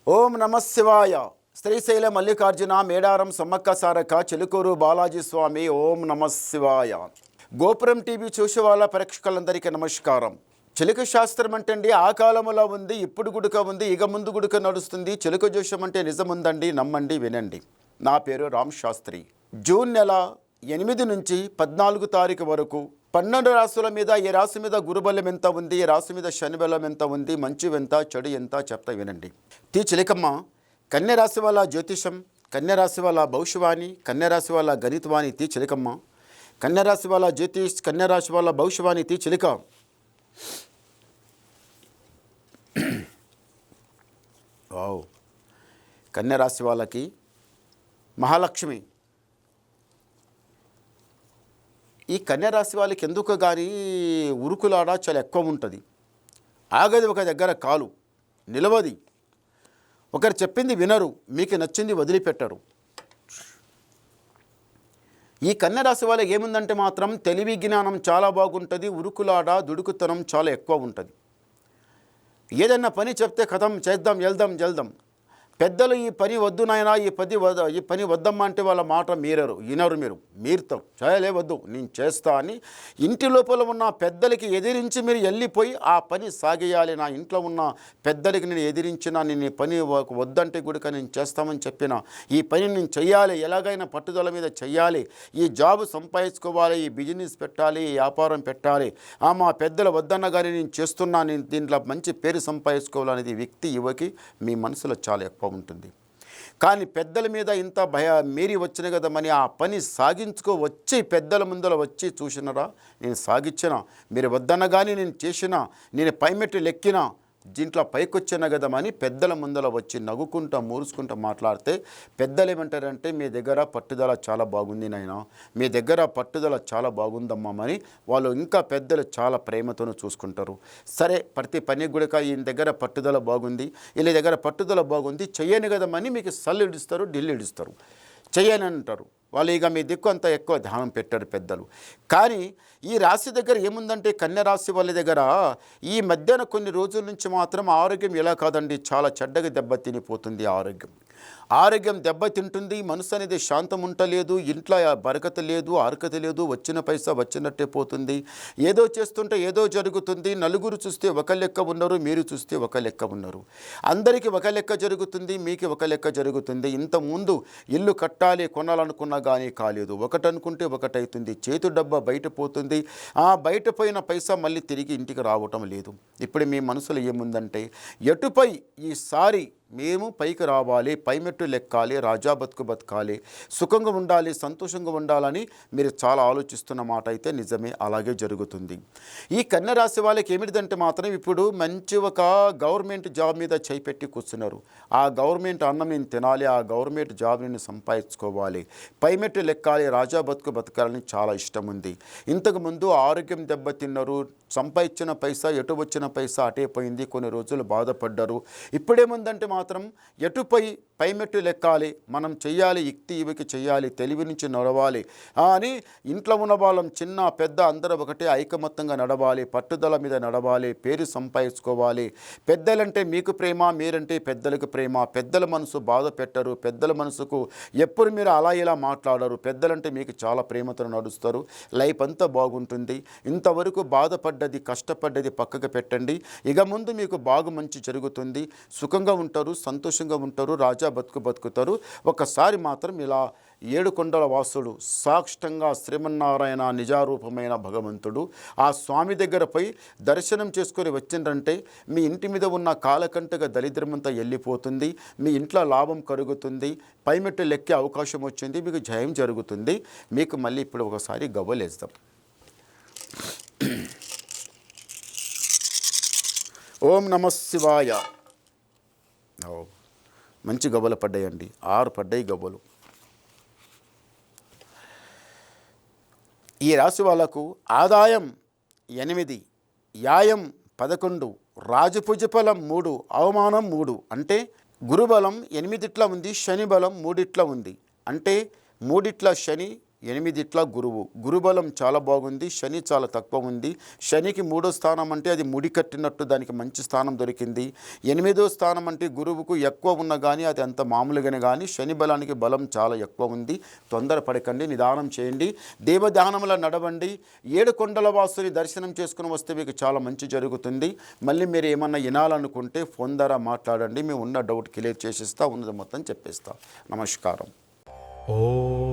ఓం నమ శివాయ. శ్రీశైల మల్లికార్జున మేడారం సమ్మక్క సారక్క చిలుకూరు బాలాజీ స్వామి. ఓం నమ శివాయ. గోపురం టీవీ చూసే వాళ్ళ ప్రేక్షకులందరికీ నమస్కారం. చిలుక శాస్త్రం అంటే ఆ కాలంలో ఉంది, ఇప్పుడు గుడుక ఉంది, ఇక ముందు గుడుక నడుస్తుంది. చిలుక జోషం అంటే నిజముందండి, నమ్మండి, వినండి. నా పేరు రామ్ శాస్త్రి. జూన్ నెల 8 నుంచి 14 తారీఖు వరకు 12 రాశుల మీద ఏ రాశి మీద గురుబలం ఎంత ఉంది, ఏ రాశి మీద శని బలం ఎంత ఉంది, మంచి ఎంత చెడు ఎంత చెప్తా వినండి. చిలికమ్మ కన్యరాశి వాళ్ళ జ్యోతిషం, కన్యరాశి వాళ్ళ భవిష్యవాణి, కన్యరాశి వాళ్ళ గణితవాణి చిలికమ్మ. కన్యరాశి వాళ్ళ జ్యోతిష్, కన్యరాశి వాళ్ళ భవిష్యవాణి చిలిక. వావ్. కన్యరాశి వాళ్ళకి మహాలక్ష్మి. ఈ కన్యరాశి వాళ్ళకి ఎందుకు కానీ ఉరుకులాడ చాలా ఎక్కువ ఉంటుంది. ఆగది ఒక దగ్గర కాలు నిలవది. ఒకరు చెప్పింది వినరు, మీకు నచ్చింది వదిలిపెట్టరు. ఈ కన్యరాశి వాళ్ళకి ఏముందంటే మాత్రం తెలివి జ్ఞానం చాలా బాగుంటుంది, ఉరుకులాడ దుడుకుతనం చాలా ఎక్కువ ఉంటుంది. ఏదన్నా పని చెప్తే కథం చేద్దాం, వెళ్దాం. పెద్దలు ఈ పని వద్దు నాయనా, ఈ పని వద్దమ్మా అంటే వాళ్ళ మాట వినరు. మీరుతారు, చేయలే వద్దు నేను చేస్తా అని ఇంటి లోపల ఉన్న పెద్దలకి ఎదిరించి మీరు వెళ్ళిపోయి ఆ పని సాగేయాలి. నా ఇంట్లో ఉన్న పెద్దలకి నేను ఎదిరించిన, నేను ఈ పని వద్దంటే గుడిక నేను చేస్తామని చెప్పిన ఈ పని నేను చెయ్యాలి, ఎలాగైనా పట్టుదల మీద చెయ్యాలి, ఈ జాబ్ సంపాదించుకోవాలి, ఈ బిజినెస్ పెట్టాలి, ఈ వ్యాపారం పెట్టాలి, మా పెద్దలు వద్దన్న కానీ నేను చేస్తున్నా, నేను దీంట్లో మంచి పేరు సంపాదించుకోవాలనేది వ్యక్తి యువకి మీ మనసులో చాలా ఎక్కువ ఉంటుంది. కానీ పెద్దల మీద ఇంత మీరి వచ్చిన కదమని ఆ పని సాగించుకోవచ్చి పెద్దల ముందర వచ్చి చూసినరా, నేను సాగించిన, మీరు వద్దన్న కానీ నేను చేసిన, నేను పైమెట్టు లెక్కిన, దీంట్లో పైకొచ్చిన కదమని పెద్దల ముందర వచ్చి నవ్వుకుంటా మూరుసుకుంటూ మాట్లాడితే పెద్దలు ఏమంటారంటే మీ దగ్గర పట్టుదల చాలా బాగుంది నాయన, మీ దగ్గర పట్టుదల చాలా బాగుందమ్మని వాళ్ళు ఇంకా పెద్దలు చాలా ప్రేమతోనూ చూసుకుంటారు. సరే ప్రతి పని కూడా ఈయన దగ్గర పట్టుదల బాగుంది, వీళ్ళ దగ్గర పట్టుదల బాగుంది, చెయ్యను కదమని మీకు సల్లు ఇడుస్తారు, ఢిల్లీ ఇడుస్తారు, చెయ్యని అంటారు. వాళ్ళు ఇక మీ దిక్కు అంత ఎక్కువ ధ్యానం పెట్టారు పెద్దలు. కానీ ఈ రాశి దగ్గర ఏముందంటే కన్యరాశి వాళ్ళ దగ్గర ఈ మధ్యాహ్నం కొన్ని రోజుల నుంచి మాత్రం ఆరోగ్యం ఎలా కాదండి, చాలా చెడ్డగా దెబ్బతినిపోతుంది. ఆరోగ్యం దెబ్బతింటుంది. మనసు అనేది శాంతం ఉండలేదు, ఇంట్లో బరకత లేదు, ఆర్కత లేదు, వచ్చిన పైసా వచ్చినట్టే పోతుంది. ఏదో చేస్తుంటే ఏదో జరుగుతుంది. నలుగురు చూస్తే ఒక లెక్క ఉన్నారు, మీరు చూస్తే ఒక లెక్క ఉన్నారు. అందరికీ ఒక లెక్క జరుగుతుంది, మీకు ఒక లెక్క జరుగుతుంది. ఇంతకుముందు ఇల్లు కట్టాలి కొనాలనుకున్నా కానీ కాలేదు, ఒకటి అనుకుంటే ఒకటవుతుంది, చేతు డబ్బా బయట పోతుంది, బయట పోయిన పైసా మళ్ళీ తిరిగి ఇంటికి రావటం లేదు. ఇప్పుడు మీ మనసులో ఏముందంటే ఎటుపై ఈసారి మేము పైకి రావాలి, పైమెట్టు లెక్కాలి, రాజా బతకాలి, సుఖంగా ఉండాలి, సంతోషంగా ఉండాలని మీరు చాలా ఆలోచిస్తున్న మాట అయితే నిజమే, అలాగే జరుగుతుంది. ఈ కన్యరాశి వాళ్ళకి ఏమిటిదంటే మాత్రం ఇప్పుడు మంచి ఒక గవర్నమెంట్ జాబ్ మీద చేపెట్టి కూర్చున్నారు. ఆ గవర్నమెంట్ అన్నం నేను తినాలి, ఆ గవర్నమెంట్ జాబ్ నేను సంపాదించుకోవాలి, పైమెట్టు లెక్కాలి, రాజా బతకాలని చాలా ఇష్టం ఉంది. ఇంతకుముందు ఆరోగ్యం దెబ్బతిన్నారు, సంపాదించిన పైసా ఎటు వచ్చిన పైసా అటే పోయింది, కొన్ని రోజులు బాధపడ్డారు. ఇప్పుడేముందంటే మాత్రం ఎటుపై పైమెట్టు లెక్కాలి, మనం చెయ్యాలి, యుక్తి చెయ్యాలి, తెలివి నుంచి నడవాలి అని ఇంట్లో ఉన్న వాళ్ళం చిన్న పెద్ద అందరూ ఒకటే ఐకమత్యంగా నడవాలి, పట్టుదల మీద నడవాలి, పేరు సంపాదించుకోవాలి. పెద్దలంటే మీకు ప్రేమ, మీరంటే పెద్దలకు ప్రేమ. పెద్దల మనసు బాధ పెట్టరు, పెద్దల మనసుకు ఎప్పుడు మీరు అలా ఇలా మాట్లాడరు. పెద్దలంటే మీకు చాలా ప్రేమతో నడుస్తారు, లైఫ్ అంతా బాగుంటుంది. ఇంతవరకు బాధపడ్డది, కష్టపడ్డది పక్కకు పెట్టండి. ఇక ముందు మీకు బాగా మంచి జరుగుతుంది, సుఖంగా ఉంటారు, సంతోషంగా ఉంటారు, రాజా బతుకుతారు. ఒకసారి మాత్రం ఇలా 7 కొండల వాసుడు సాక్షాత్తంగా శ్రీమన్నారాయణ నిజారూపమైన భగవంతుడు ఆ స్వామి దగ్గర పోయి దర్శనం చేసుకొని వచ్చిందంటే మీ ఇంటి మీద ఉన్న కాలకంటగా దరిద్రమంతా వెళ్ళిపోతుంది, మీ ఇంట్లో లాభం కలుగుతుంది, పైమెట్టు లెక్కే అవకాశం వచ్చింది, మీకు జయం జరుగుతుంది. మీకు మళ్ళీ ఇప్పుడు ఒకసారి గవ్వలేస్తాం. ఓం నమ శివాయ. మంచి గవ్వలు పడ్డాయండి, 6 పడ్డాయి గవ్వలు. ఈ రాశి వాళ్ళకు ఆదాయం 8, యాయం 11, రాజపుజఫలం 3, అవమానం 3. అంటే గురుబలం 8 ఉంది, శని బలం 3 ఉంది. అంటే 3 శని, 8 గురువు. గురుబలం చాలా బాగుంది. శని చాలా తక్కువ ఉంది. శనికి 3వ స్థానం అంటే అది ముడి కట్టినట్టు, దానికి మంచి స్థానం దొరికింది. 8వ స్థానం అంటే గురువుకు ఎక్కువ ఉన్న కానీ అది అంత మామూలుగానే, కానీ శని బలానికి బలం చాలా ఎక్కువ ఉంది. తొందరపడకండి, నిదానం చేయండి, దేవధ్యానంలో నడవండి. 7 కొండల వాసుని దర్శనం చేసుకుని వస్తే మీకు చాలా మంచి జరుగుతుంది. మళ్ళీ మీరు ఏమన్నా వినాలనుకుంటే ఫోన్ ద్వారా మాట్లాడండి, మేము ఉన్న డౌట్ క్లియర్ చేసిస్తా, ఉన్నది మొత్తం చెప్పేస్తా. నమస్కారం. ఓం